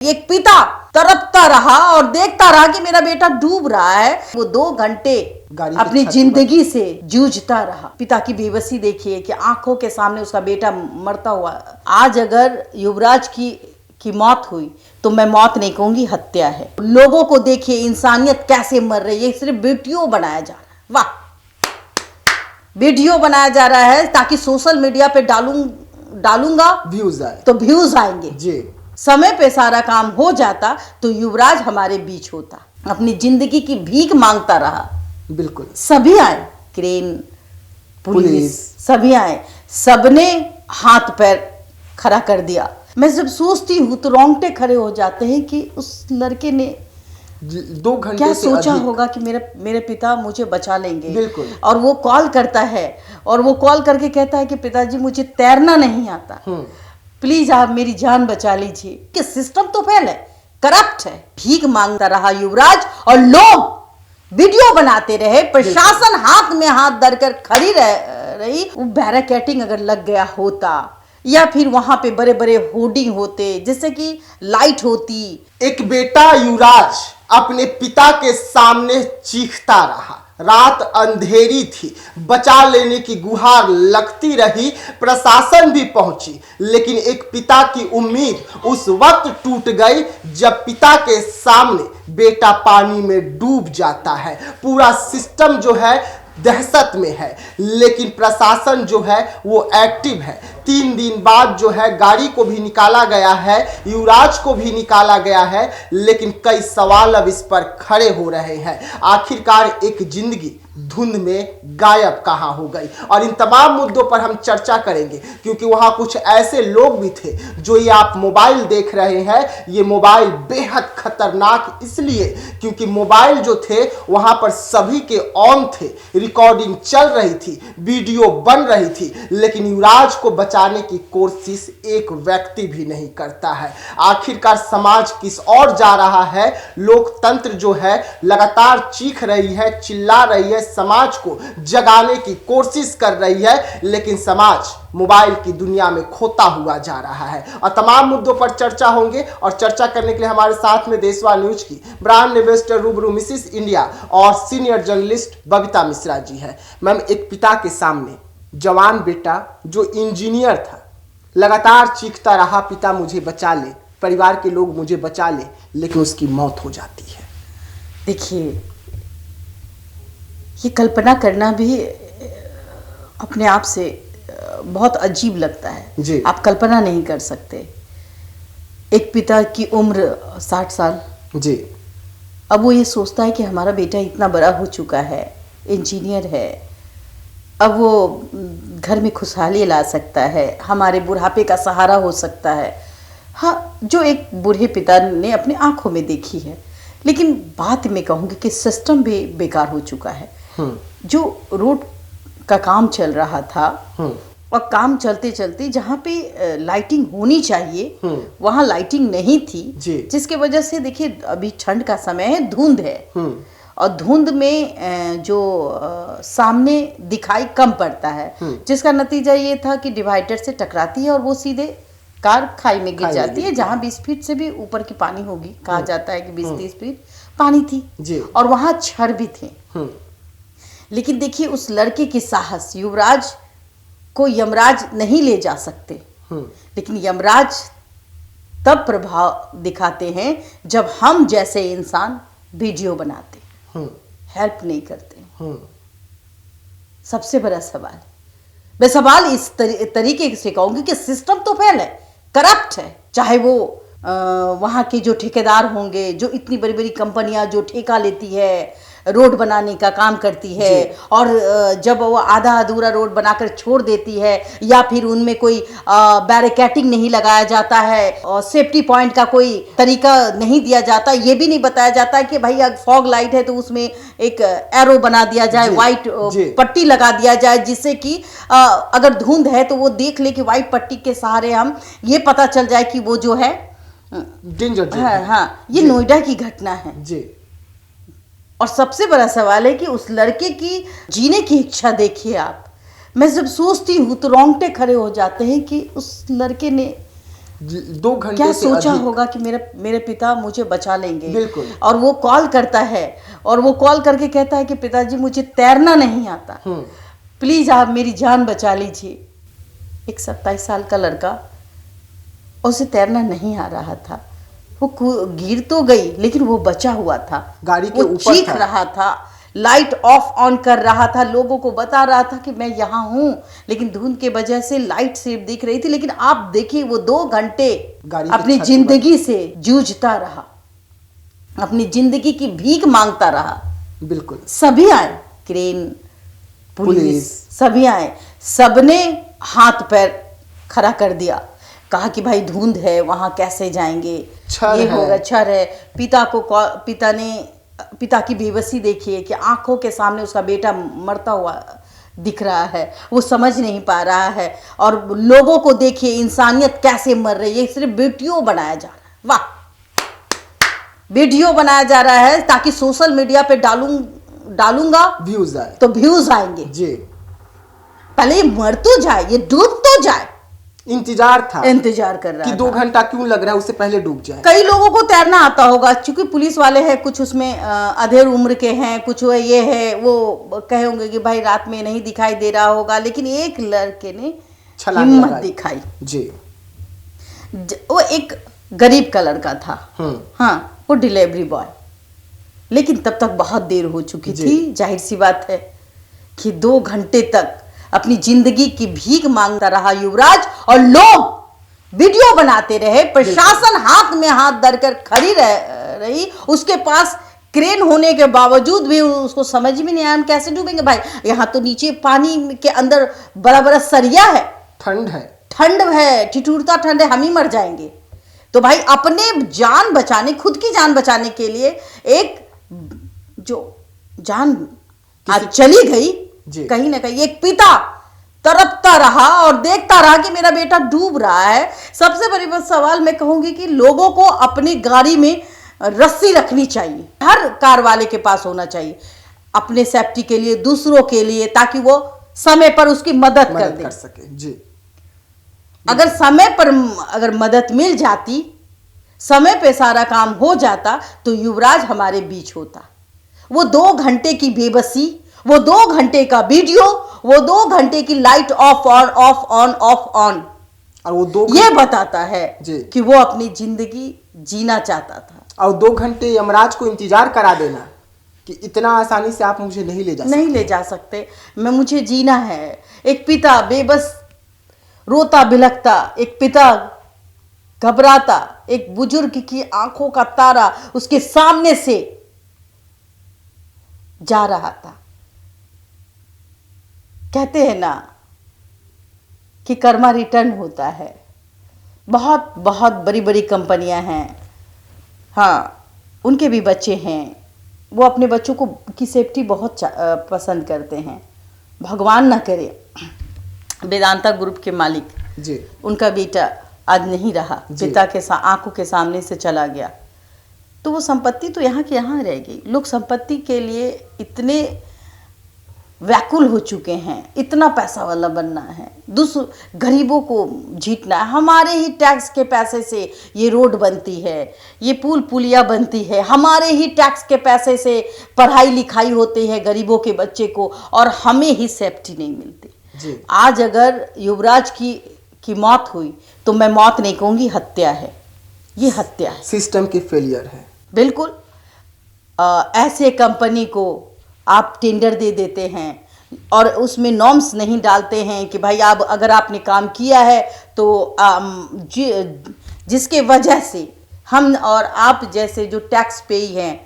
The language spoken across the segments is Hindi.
एक पिता तड़पता रहा और देखता रहा कि मेरा बेटा डूब रहा है। वो 2 घंटे अपनी जिंदगी से जूझता रहा। पिता की बेबसी देखिए कि आंखों के सामने उसका बेटा मरता हुआ। आज अगर युवराज की मौत हुई तो मैं मौत नहीं कहूंगी, हत्या है। लोगों को देखिए इंसानियत कैसे मर रही है। सिर्फ वीडियो बनाया जा रहा है, वाह, वीडियो बनाया जा रहा है ताकि सोशल मीडिया पे डालूंगा व्यूज आए तो व्यूज आएंगे जी। समय पे सारा काम हो जाता तो युवराज हमारे बीच होता। अपनी जिंदगी की भीख मांगता रहा। बिल्कुल सभी आए, क्रेन, पुलिस सभी आए, सबने हाथ पैर खड़ा कर दिया। मैं जब सोचती हूँ तो रोंगटे खड़े हो जाते हैं कि उस लड़के ने 2 घंटे क्या सोचा होगा कि मेरे पिता मुझे बचा लेंगे। बिल्कुल। और वो कॉल करता है और वो कॉल करके कहता है कि पिताजी मुझे तैरना नहीं आता, प्लीज आप मेरी जान बचा लीजिए। कि सिस्टम तो फेल है, करप्ट है। भीख मांगता रहा युवराज और लोग वीडियो बनाते रहे। प्रशासन हाथ में हाथ धरकर खड़ी रही। वो बैरिकेडिंग अगर लग गया होता या फिर वहां पे बड़े बड़े होर्डिंग होते जैसे कि लाइट होती। एक बेटा युवराज अपने पिता के सामने चीखता रहा। रात अंधेरी थी, बचा लेने की गुहार लगती रही, प्रशासन भी पहुंची, लेकिन एक पिता की उम्मीद उस वक्त टूट गई जब पिता के सामने बेटा पानी में डूब जाता है। पूरा सिस्टम जो है दहशत में है, लेकिन प्रशासन जो है वो एक्टिव है। 3 दिन बाद जो है गाड़ी को भी निकाला गया है, युवराज को भी निकाला गया है, लेकिन कई सवाल अब इस पर खड़े हो रहे हैं। आखिरकार एक जिंदगी धुंध में गायब कहां हो गई। और इन तमाम मुद्दों पर हम चर्चा करेंगे क्योंकि वहां कुछ ऐसे लोग भी थे। जो ये आप मोबाइल देख रहे हैं, ये मोबाइल बेहद खतरनाक इसलिए क्योंकि मोबाइल जो थे वहां पर सभी के ऑन थे, रिकॉर्डिंग चल रही थी, वीडियो बन रही थी, लेकिन युवराज को बचाने की कोशिश एक व्यक्ति भी नहीं करता है। आखिरकार समाज किस ओर जा रहा है? लोकतंत्र जो है लगातार चीख रही है, चिल्ला रही है, समाज को जगाने की कोशिश कर रही है, लेकिन समाज मोबाइल की दुनिया में खोता हुआ जा रहा है। और तमाम मुद्दों पर चर्चा होंगे और चर्चा करने के लिए हमारे साथ में देशवाल न्यूज की ब्रांड इन्वेस्टर रूबरू मिसिस इंडिया और सीनियर जर्नलिस्ट बबीता मिश्रा जी है। मैम, एक पिता के सामने जवान बेटा जो इंजीनियर था लगातार चीखता रहा, पिता मुझे बचा ले, परिवार के लोग मुझे बचा ले, लेकिन उसकी मौत हो जाती है। देखिए, ये कल्पना करना भी अपने आप से बहुत अजीब लगता है जी। आप कल्पना नहीं कर सकते। एक पिता की उम्र 60 साल जी। अब वो ये सोचता है कि हमारा बेटा इतना बड़ा हो चुका है, इंजीनियर है, अब वो घर में खुशहाली ला सकता है, हमारे बुढ़ापे का सहारा हो सकता है। हाँ, जो एक बूढ़े पिता ने अपनी आंखों में देखी है। लेकिन बात मैं कहूँगी कि सिस्टम भी बेकार हो चुका है। जो रोड का काम चल रहा था और काम चलते चलते जहाँ पे लाइटिंग होनी चाहिए वहाँ लाइटिंग नहीं थी, जिसके वजह से देखिए अभी ठंड का समय है, धुंध है और धुंध में जो सामने दिखाई कम पड़ता है, जिसका नतीजा ये था कि डिवाइडर से टकराती है और वो सीधे कार खाई में गिर जाती है, जहाँ 20 फीट से भी ऊपर की पानी होगी। कहा जाता है कि 20-30 फीट पानी थी और वहाँ छड़ भी थे। लेकिन देखिए उस लड़के की साहस, युवराज को यमराज नहीं ले जा सकते, लेकिन यमराज तब प्रभाव दिखाते हैं जब हम जैसे इंसान वीडियो बनाते, हेल्प नहीं करते। सबसे बड़ा सवाल, मैं सवाल इस तरीके से कहूंगी कि सिस्टम तो फेल है, करप्ट है। चाहे वो वहाँ के जो ठेकेदार होंगे, जो इतनी बड़ी बड़ी कंपनियां जो ठेका लेती है, रोड बनाने का काम करती है, और जब वो आधा अधूरा रोड बनाकर छोड़ देती है या फिर उनमें कोई बैरिकेडिंग नहीं लगाया जाता है और सेफ्टी पॉइंट का कोई तरीका नहीं दिया जाता, ये भी नहीं बताया जाता है कि भाई अगर फॉग लाइट है तो उसमें एक एरो बना दिया जाए, वाइट पट्टी लगा दिया जाए, जिससे कि अगर धुंध है तो वो देख ले कि वाइट पट्टी के सहारे हम ये पता चल जाए कि वो जो है डेंजर। हाँ, ये नोएडा की घटना है जी। और सबसे बड़ा सवाल है कि उस लड़के की जीने की इच्छा देखिए आप। मैं जब सोचती हूँ तो रोंगटे खड़े हो जाते हैं कि उस लड़के ने 2 घंटे क्या से सोचा अधिक। होगा कि मेरे पिता मुझे बचा लेंगे। बिल्कुल। और वो कॉल करता है और वो कॉल करके कहता है कि पिताजी मुझे तैरना नहीं आता, प्लीज आप मेरी जान बचा लीजिए। एक 27 साल का लड़का, उसे तैरना नहीं आ रहा था, वो गिर तो गई लेकिन वो बचा हुआ था, गाड़ी के वो ऊपर चीख रहा था, लाइट ऑफ ऑन कर रहा था, लोगों को बता रहा था कि मैं यहाँ हूँ, लेकिन धुंध के वजह से लाइट सिर्फ दिख रही थी। लेकिन आप देखिए वो 2 घंटे अपनी जिंदगी से जूझता रहा, अपनी जिंदगी की भीख मांगता रहा। बिल्कुल। सभी आए, क्रेन, पुलिस, सभी आए, सबने हाथ पैर खड़ा कर दिया, कहा कि भाई धुंध है, वहां कैसे जाएंगे, ये होगा, छर है। पिता की बेबसी देखिए कि आंखों के सामने उसका बेटा मरता हुआ दिख रहा है, वो समझ नहीं पा रहा है। और लोगों को देखिए इंसानियत कैसे मर रही है। सिर्फ वीडियो बनाया जा रहा है, वाह, वीडियो बनाया जा रहा है ताकि सोशल मीडिया पे डालूंगा व्यूज आए तो व्यूज आएंगे जी। पहले ये मर तो जाए, ये डूब तो जाए। इंतजार कर रहा कि 2 घंटा क्यों लग रहा है, उससे पहले डूब जाए। कई लोगों को तैरना आता होगा, क्योंकि पुलिस वाले हैं, कुछ उसमें अधेड़ उम्र के हैं, कुछ ये है, वो कहे होंगे कि भाई रात में नहीं दिखाई दे रहा होगा, लेकिन एक लड़के ने हिम्मत दिखाई जी। वो एक गरीब का लड़का था, हाँ, वो डिलीवरी बॉय, लेकिन तब तक बहुत देर हो चुकी थी। जाहिर सी बात है कि 2 घंटे तक अपनी जिंदगी की भीख मांगता रहा युवराज, और लोग वीडियो बनाते रहे, प्रशासन हाथ में हाथ धरकर खड़ी रही। उसके पास क्रेन होने के बावजूद भी उसको समझ में नहीं आया हम कैसे डूबेंगे भाई, यहाँ तो नीचे पानी के अंदर बड़ा बड़ा सरिया है, ठंड है, ठिठुरता ठंड है, हम ही मर जाएंगे। तो भाई अपने जान बचाने, खुद की जान बचाने के लिए एक जो जान आज चली गई, कहीं ना कहीं एक पिता तड़पता रहा और देखता रहा कि मेरा बेटा डूब रहा है। सबसे बड़ी बात सवाल मैं कहूंगी कि लोगों को अपनी गाड़ी में रस्सी रखनी चाहिए, हर कार वाले के पास होना चाहिए, अपने सेफ्टी के लिए, दूसरों के लिए, ताकि वो समय पर उसकी मदद कर सके जी। अगर समय पर अगर मदद मिल जाती, समय पे सारा काम हो जाता, तो युवराज हमारे बीच होता। वो 2 घंटे की बेबसी, वो 2 घंटे का वीडियो, वो 2 घंटे की light of on off on off on, और वो ये बताता है कि वो अपनी जिंदगी जीना चाहता था। और 2 घंटे यमराज को इंतजार करा देना कि इतना आसानी से आप मुझे नहीं ले जा सकते, मुझे जीना है। एक पिता बेबस रोता बिलखता, एक पिता घबराता, एक बुजुर्ग की आंखों का तारा उसके सामने से जा रहा था। कहते हैं ना कि कर्मा रिटर्न होता है। बहुत बहुत बड़ी बड़ी कंपनियां हैं, हाँ, उनके भी बच्चे हैं, वो अपने बच्चों को की सेफ्टी बहुत पसंद करते हैं। भगवान ना करे, वेदांता ग्रुप के मालिक जी, उनका बेटा आज नहीं रहा, पिता के आंखों के सामने से चला गया, तो वो संपत्ति तो यहाँ की यहाँ रह गई। लोग संपत्ति के लिए इतने व्याकुल हो चुके हैं, इतना पैसा वाला बनना है, गरीबों को जीतना है। हमारे ही टैक्स के पैसे से ये रोड बनती है, ये पुल पुलिया बनती है, हमारे ही टैक्स के पैसे से पढ़ाई लिखाई होती है गरीबों के बच्चे को, और हमें ही सेफ्टी नहीं मिलती जी। आज अगर युवराज की मौत हुई तो मैं मौत नहीं कहूँगी, हत्या है, ये हत्या है, सिस्टम की फेलियर है। बिल्कुल। ऐसे कंपनी को आप टेंडर दे देते हैं और उसमें नॉर्म्स नहीं डालते हैं कि भाई आप अगर आपने काम किया है तो जिसके वजह से हम और आप जैसे जो टैक्स पेई हैं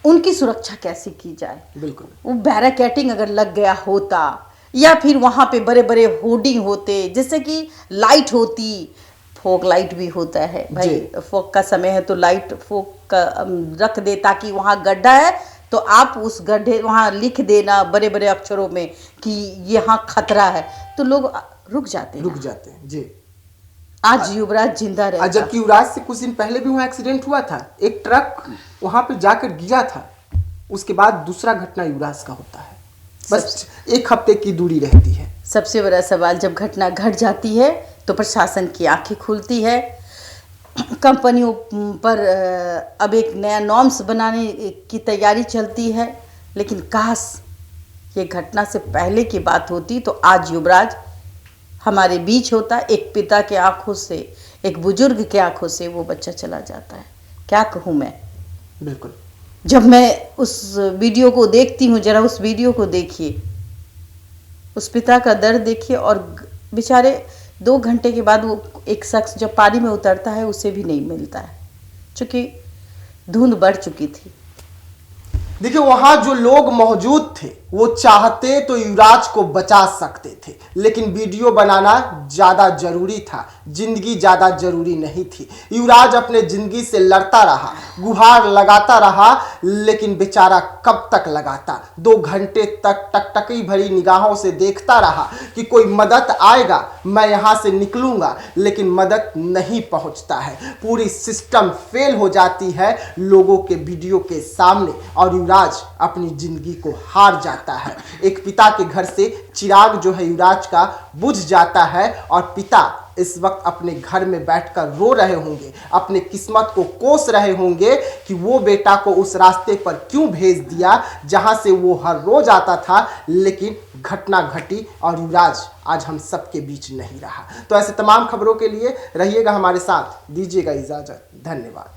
उनकी सुरक्षा कैसे की जाए। बिल्कुल। वो बैरिकेडिंग अगर लग गया होता, या फिर वहाँ पे बड़े बड़े होर्डिंग होते, जैसे कि लाइट होती, फोक लाइट भी होता है भाई, फोक का समय है तो लाइट फोक का रख दे, ताकि वहाँ गड्ढा है तो आप उस गड्ढे वहाँ लिख देना बड़े बड़े अक्षरों में कि यहाँ खतरा है, तो लोग रुक जाते हैं जी। आज युवराज जिंदा रहता। जबकि युवराज से कुछ दिन पहले भी वहाँ एक्सीडेंट हुआ था, एक ट्रक वहाँ पे जाकर गिरा था, उसके बाद दूसरा घटना युवराज का होता है, बस 1 हफ्ते की दूरी रहती है। सबसे बड़ा सवाल, जब घटना घट जाती है तो प्रशासन की आंखें खुलती है। कंपनियों पर अब एक नया नॉर्म्स बनाने की तैयारी चलती है, लेकिन काश ये घटना से पहले की बात होती तो आज युवराज हमारे बीच होता। एक पिता के आंखों से, एक बुजुर्ग के आंखों से वो बच्चा चला जाता है। क्या कहूँ मैं। बिल्कुल। जब मैं उस वीडियो को देखती हूँ, जरा उस वीडियो को देखिए, उस पिता का दर्द देखिए। और बेचारे 2 घंटे के बाद वो एक शख्स जब पानी में उतरता है उसे भी नहीं मिलता है, क्योंकि धुंध बढ़ चुकी थी। देखिए, वहां जो लोग मौजूद थे वो चाहते तो युवराज को बचा सकते थे, लेकिन वीडियो बनाना ज्यादा जरूरी था, जिंदगी ज्यादा जरूरी नहीं थी। युवराज अपने जिंदगी से लड़ता रहा, गुहार लगाता रहा, लेकिन बेचारा कब तक लगाता। 2 घंटे तक टकटकी भरी निगाहों से देखता रहा कि कोई मदद आएगा, मैं यहां से निकलूंगा, लेकिन मदद नहीं पहुंचता है। पूरी सिस्टम फेल हो जाती है लोगों के वीडियो के सामने और युवराज अपनी जिंदगी को हार जाता है। एक पिता के घर से चिराग जो है युवराज का बुझ जाता है और पिता इस वक्त अपने घर में बैठकर रो रहे होंगे, अपने किस्मत को कोस रहे होंगे कि वो बेटा को उस रास्ते पर क्यों भेज दिया जहां से वो हर रोज आता था। लेकिन घटना घटी और युवराज आज हम सबके बीच नहीं रहा। तो ऐसे तमाम खबरों के लिए रहिएगा हमारे साथ, दीजिएगा इजाजत। धन्यवाद।